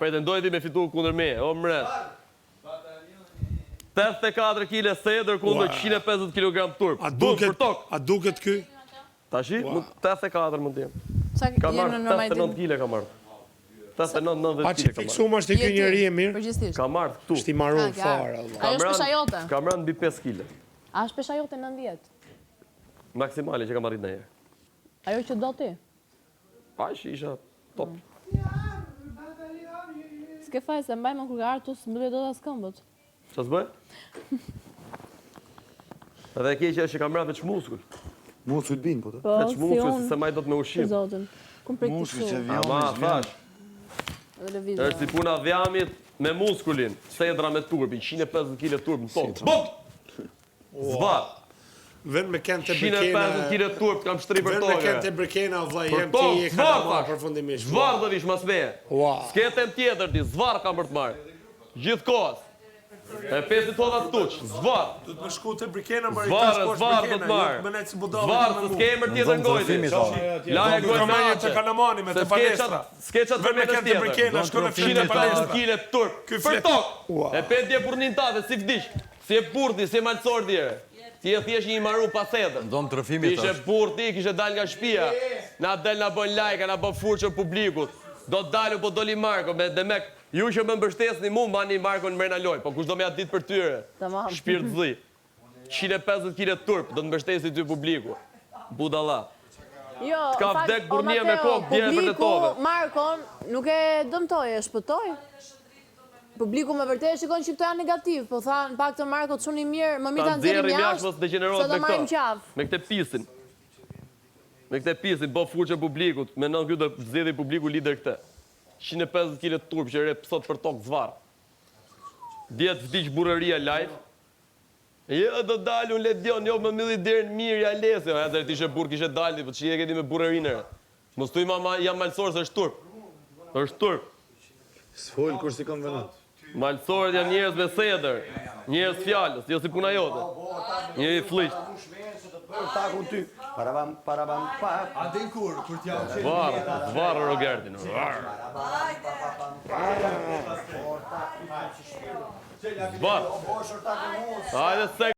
pretendoj ti me fitu kundër me, o mret. 84 kg sedër kundër 150 kg turp. A duket ky? Tashi, 84 mund të jem. Ka marrë 89 kg ka marrë. 89-90 kg. A që fiksum është ky njeri e mirë? Ka marrë këtu. Shti marrun fare. Ajo është pesha jote? Ka marrë mbi 5 kg. A është pesha jote 90? Maksimale që ka marrit në herë. Ajo që do ti? Pash, isha top. S'ke faj se mbaj më kur ka artu së mbëllë do të skëmbët. Qa s'bëj? Edhe e keqja është që ka mra veç muskull. Muskull bin, po të? Veç muskull, se maj do të me ushim. Muskull që vjam Ama, fash. është si puna dhjamit me muskullin. Sedra me turbin, 150 kg turp në tokë. Buk! Zbar! Vën me kënë të brekena... 150 kg turp kam shtri për tokë. Vën me kënë të brekena, vllai, jem ti e ka të marrë përfundimisht. Zvar dhe vish mas me. S'ketem tjetër ti, zvar kam për të marrë. Gjithë kohës. E 50 tona të tuq, zvar. Du të më shku të brekena, më Zvar do të marrë. Zvar, se s'ke emër tjetër në gojti. La e gojtë me të kanamani me të palestra. S'keqat për me të tjetër. 150 kg turp. Për tokë. E 5 dje burnin tate, si vdish. Si e burti, si e malësor djere. Ti e thjesht një maru pa thedër. Ndonë të rëfimit Kishe burti, kishe dal nga shpia. Na del na bën like, na bën furqë publikut. Do të dalu po doli Marko me demek. Ju që më mbështesni mu, mbani Markon mrena loj, po kush do me atë ditë për tyre? Shpirt zi. 150 kg turp, do të mbështesi ty publiku. Budalla. T'ka vdek burnia me kokë, bjerë për të tove. Publiku Markon nuk e dëmtoj, e shpëtoj. Publiku me vërtet shikon që këto janë negativ, po tha në pak të Marko të shuni mirë, më mirë ta nxjerrim jashtë, se do marrim qafë. Me këtë pisin. Me këtë pisin, bo furqë publikut, me nën kjo do zedhi publiku lider këtë. 150 kg turp që re pësot për tokë zvar. Djetë vdiq burëria live. Jo, do dalu në ledion, jo, më milli derën mirë, ja lesi. Ja, dhe t'ishe burë, kishe dalti, po që je këti me burërinë. Mos tu ima jam malësorë se është turp. është turp. S'folë kur si kam venat. Malësorët janë njerëz me sedër, njerëz fjallës, jo si puna jote. Njeri fliqt. Takun ty. Parabam, pa. A din kur t'ja qenë. Zvarë Rogertin. Zvarë. Hajde se